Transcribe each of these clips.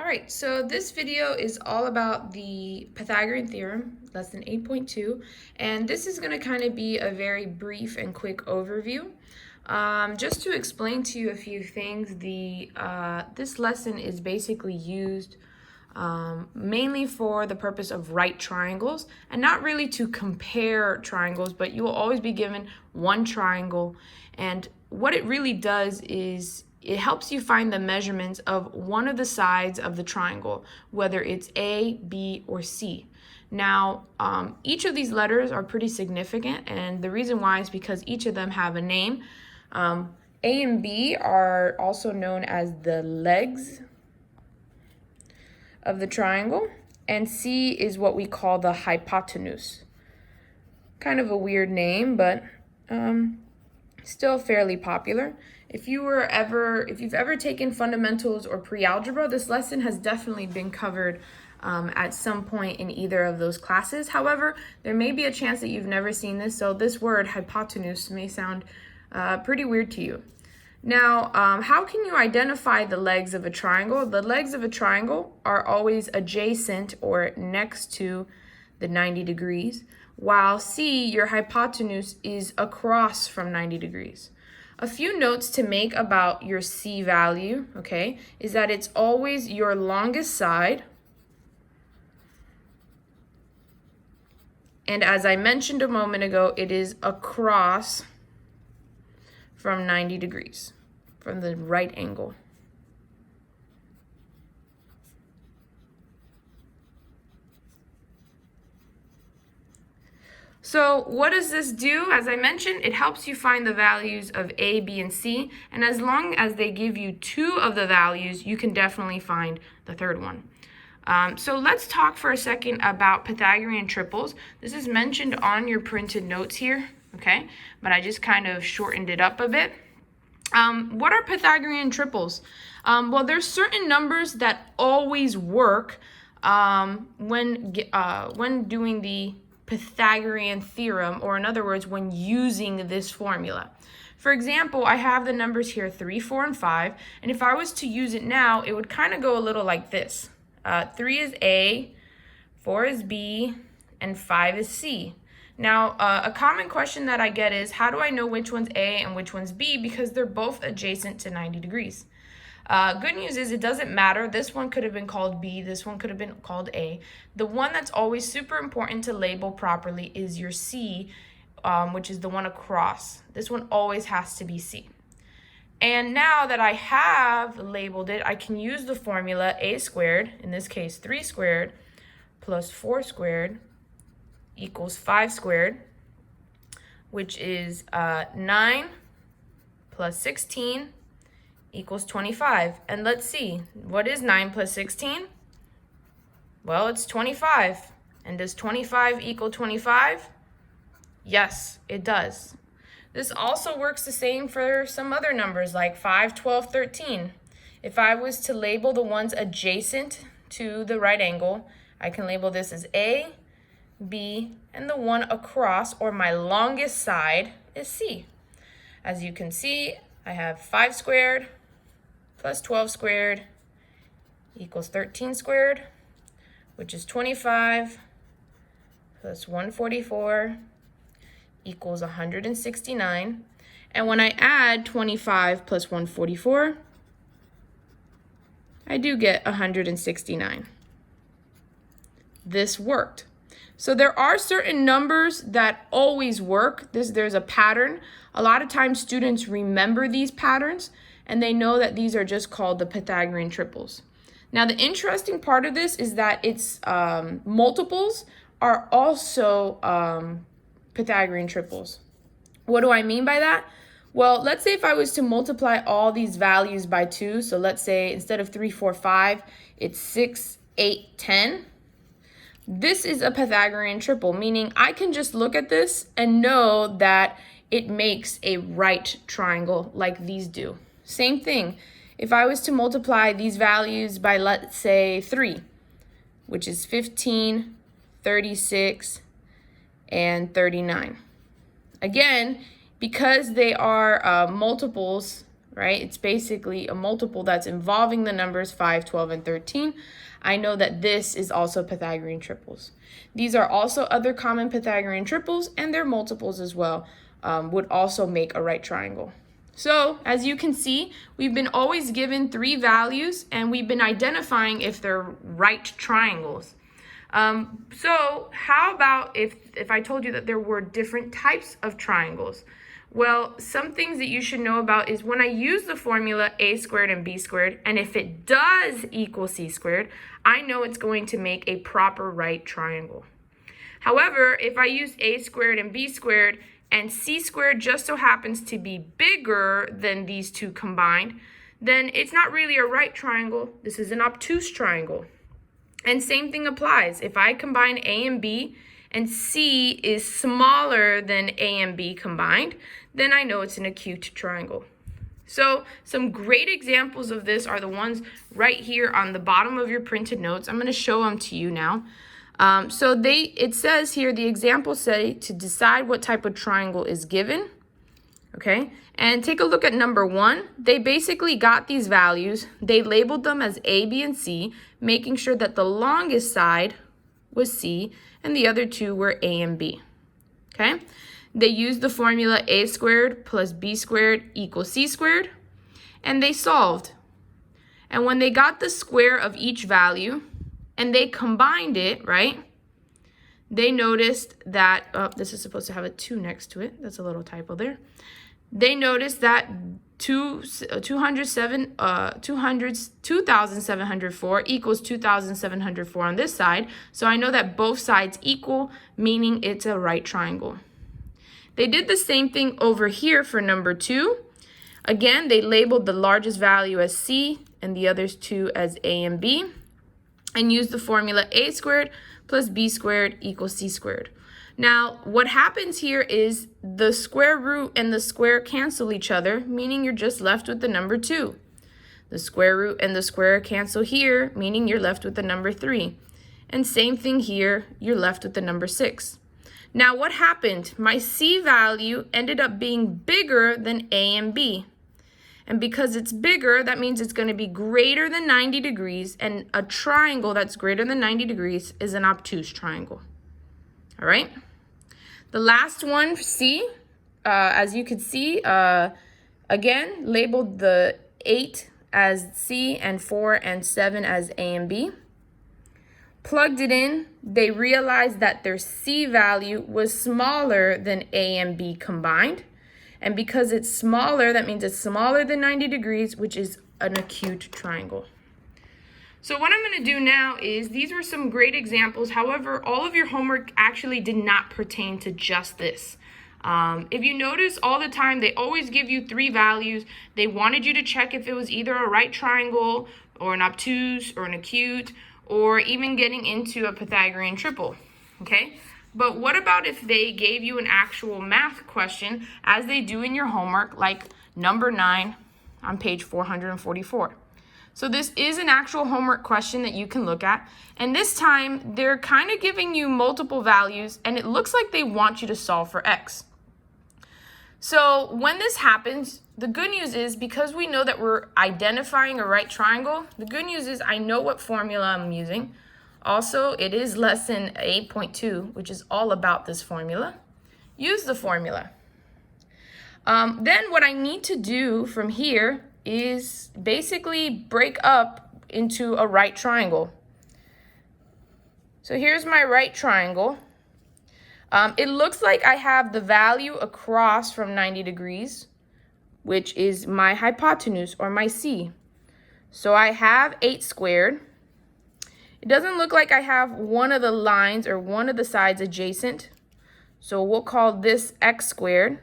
All right, so this video is all about the Pythagorean theorem, lesson 8.2, and this is going to kind of be a very brief and quick overview. Just to explain to you a few things, this lesson is basically used mainly for the purpose of right triangles, and not really to compare triangles, but you will always be given one triangle, and what it really does is it helps you find the measurements of one of the sides of the triangle, whether it's A, B, or C. Now, each of these letters are pretty significant, and the reason why is because each of them have a name. A and B are also known as the legs of the triangle, and C is what we call the hypotenuse. Kind of a weird name, but still fairly popular. If you've ever taken fundamentals or pre-algebra, this lesson has definitely been covered at some point in either of those classes. However, there may be a chance that you've never seen this, so this word hypotenuse may sound pretty weird to you. Now, how can you identify the legs of a triangle? The legs of a triangle are always adjacent or next to the 90 degrees, while C, your hypotenuse, is across from 90 degrees. A few notes to make about your C value, okay, is that it's always your longest side. And as I mentioned a moment ago, it is across from 90 degrees, from the right angle. So what does this do? As I mentioned, it helps you find the values of A, B, and C, and as long as they give you two of the values, you can definitely find the third one. So let's talk for a second about Pythagorean triples. This is mentioned on your printed notes here, okay? But I just kind of shortened it up a bit. What are Pythagorean triples? Well, there's certain numbers that always work when doing the Pythagorean theorem, or in other words, when using this formula. For example, I have the numbers here 3, 4, and 5, and if I was to use it now, it would kind of go a little like this. 3 is A, 4 is B, and 5 is C. Now, a common question that I get is, how do I know which one's A and which one's B? Because they're both adjacent to 90 degrees. Good news is it doesn't matter. This one could have been called B. This one could have been called A. The one that's always super important to label properly is your C, which is the one across. This one always has to be C. And now that I have labeled it, I can use the formula A squared, in this case 3 squared, plus 4 squared equals 5 squared, which is 9 plus 16 equals 25. And let's see, what is 9 plus 16? Well, it's 25. And does 25 equal 25? Yes, it does. This also works the same for some other numbers like 5, 12, 13. If I was to label the ones adjacent to the right angle, I can label this as A, B, and the one across, or my longest side, is C. As you can see, I have 5 squared plus 12 squared equals 13 squared, which is 25, plus 144 equals 169. And when I add 25 plus 144, I do get 169. This worked. So there are certain numbers that always work. There's a pattern. A lot of times students remember these patterns, and they know that these are just called the Pythagorean triples. Now, the interesting part of this is that its multiples are also Pythagorean triples. What do I mean by that? Well, let's say if I was to multiply all these values by 2, so let's say instead of 3, 4, 5, it's 6, 8, 10. This is a Pythagorean triple, meaning I can just look at this and know that it makes a right triangle like these do. Same thing, if I was to multiply these values by, let's say, 3, which is 15, 36, and 39. Again, because they are multiples, right? It's basically a multiple that's involving the numbers 5, 12, and 13. I know that this is also Pythagorean triples. These are also other common Pythagorean triples, and their multiples as well would also make a right triangle. So, as you can see, we've been always given 3 values, and we've been identifying if they're right triangles. So how about if I told you that there were different types of triangles? Well, some things that you should know about is when I use the formula a squared and b squared, and if it does equal c squared, I know it's going to make a proper right triangle. However, if I use a squared and b squared, and c squared just so happens to be bigger than these two combined, then it's not really a right triangle. This is an obtuse triangle. And same thing applies. If I combine a and b, and c is smaller than a and b combined, then I know it's an acute triangle. So some great examples of this are the ones right here on the bottom of your printed notes. I'm going to show them to you now. It says here, the examples say to decide what type of triangle is given. Okay, and take a look at number 1. They basically got these values. They labeled them as A, B, and C, making sure that the longest side was C and the other two were A and B. Okay, they used the formula a squared plus b squared equals c squared, and they solved. And when they got the square of each value and they combined it, right, they noticed that, this is supposed to have a 2 next to it. That's a little typo there. They noticed that 2,704 equals 2,704 on this side. So I know that both sides equal, meaning it's a right triangle. They did the same thing over here for number 2. Again, they labeled the largest value as C and the others two as A and B, and used the formula a squared plus b squared equals c squared. Now, what happens here is the square root and the square cancel each other, meaning you're just left with the number 2. The square root and the square cancel here, meaning you're left with the number 3. And same thing here, you're left with the number 6. Now, what happened? My c value ended up being bigger than a and b. And because it's bigger, that means it's going to be greater than 90 degrees, and a triangle that's greater than 90 degrees is an obtuse triangle. All right? The last one, C, as you can see, again, labeled the 8 as C and 4 and 7 as A and B. Plugged it in, they realized that their C value was smaller than A and B combined. And because it's smaller, that means it's smaller than 90 degrees, which is an acute triangle. So what I'm going to do now is, these were some great examples. However, all of your homework actually did not pertain to just this. If you notice, all the time, they always give you 3 values. They wanted you to check if it was either a right triangle or an obtuse or an acute, or even getting into a Pythagorean triple, okay? But what about if they gave you an actual math question, as they do in your homework, like number 9 on page 444? So this is an actual homework question that you can look at. And this time, they're kind of giving you multiple values, and it looks like they want you to solve for x. So when this happens, the good news is, because we know that we're identifying a right triangle, the good news is I know what formula I'm using. Also, it is lesson 8.2, which is all about this formula. Use the formula. Then what I need to do from here is basically break up into a right triangle. So here's my right triangle. It looks like I have the value across from 90 degrees, which is my hypotenuse, or my C. So I have 8 squared. It doesn't look like I have one of the lines or one of the sides adjacent. So we'll call this x squared.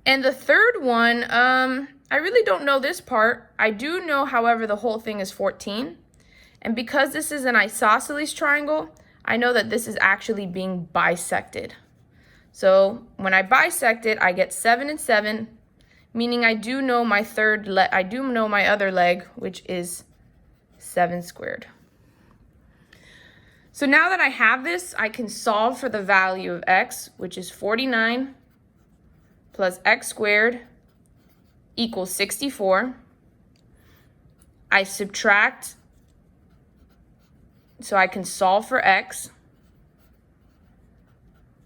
And the third one, I really don't know this part. I do know, however, the whole thing is 14. And because this is an isosceles triangle, I know that this is actually being bisected. So when I bisect it, I get 7 and 7, meaning I do know my other leg, which is 7 squared. So now that I have this, I can solve for the value of x, which is 49 plus x squared equals 64. I subtract so I can solve for x.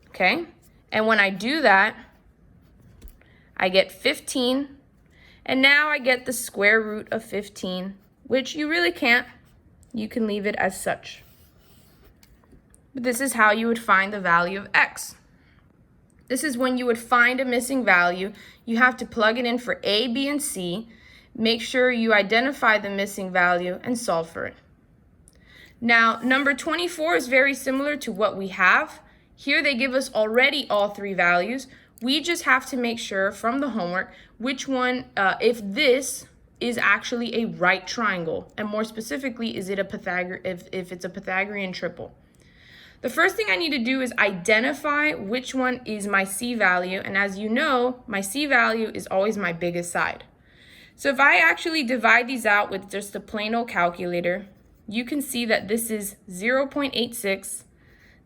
Okay? And when I do that, I get 15. And now I get the square root of 15, which you really can't. You can leave it as such. But this is how you would find the value of x. This is when you would find a missing value. You have to plug it in for a, b, and c. Make sure you identify the missing value and solve for it. Now, number 24 is very similar to what we have. Here they give us already all three values. We just have to make sure from the homework which one, if this is actually a right triangle, and more specifically, is it a if it's a Pythagorean triple. The first thing I need to do is identify which one is my c value, and as you know, my c value is always my biggest side. So if I actually divide these out with just a plain old calculator, you can see that this is 0.86,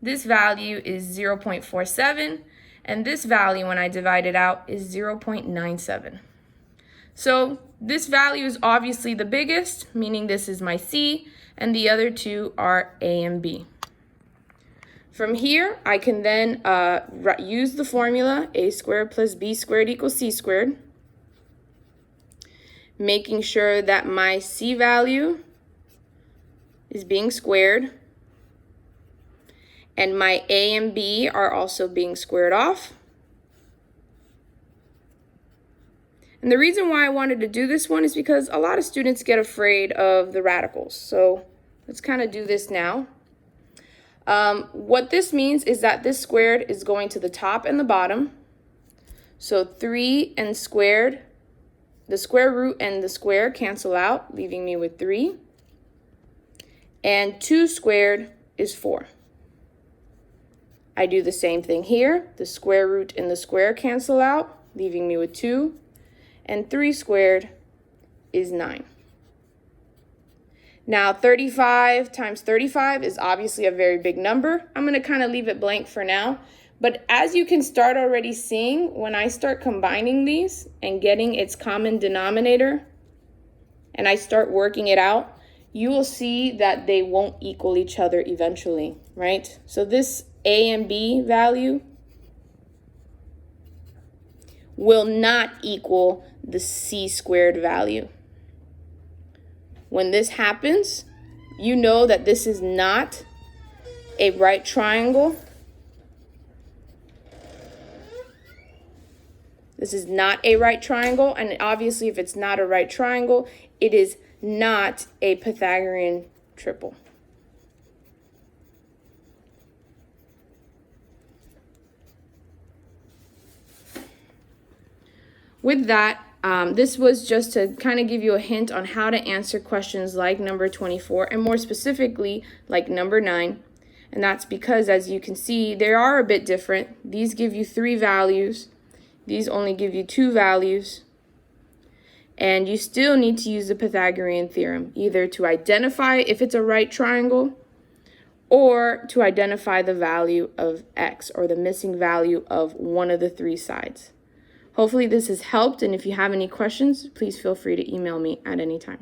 this value is 0.47, and this value, when I divide it out, is 0.97. So this value is obviously the biggest, meaning this is my c, and the other two are a and b. From here, I can then use the formula a squared plus b squared equals c squared, making sure that my c value is being squared, and my a and b are also being squared off. And the reason why I wanted to do this one is because a lot of students get afraid of the radicals. So let's kind of do this now. What this means is that this squared is going to the top and the bottom. So 3 and squared, the square root and the square cancel out, leaving me with 3. And 2 squared is 4. I do the same thing here. The square root and the square cancel out, leaving me with 2. And 3 squared is 9. Now 35 times 35 is obviously a very big number. I'm going to kind of leave it blank for now. But as you can start already seeing, when I start combining these and getting its common denominator, and I start working it out, you will see that they won't equal each other eventually, right? So this a and b value will not equal the c squared value. When this happens, you know that this is not a right triangle. This is not a right triangle, and obviously if it's not a right triangle, it is not a Pythagorean triple. With that, this was just to kind of give you a hint on how to answer questions like number 24, and more specifically, like number 9. And that's because, as you can see, they are a bit different. These give you 3 values. These only give you 2 values. And you still need to use the Pythagorean theorem, either to identify if it's a right triangle or to identify the value of x, or the missing value of one of the 3 sides. Hopefully this has helped, and if you have any questions, please feel free to email me at any time.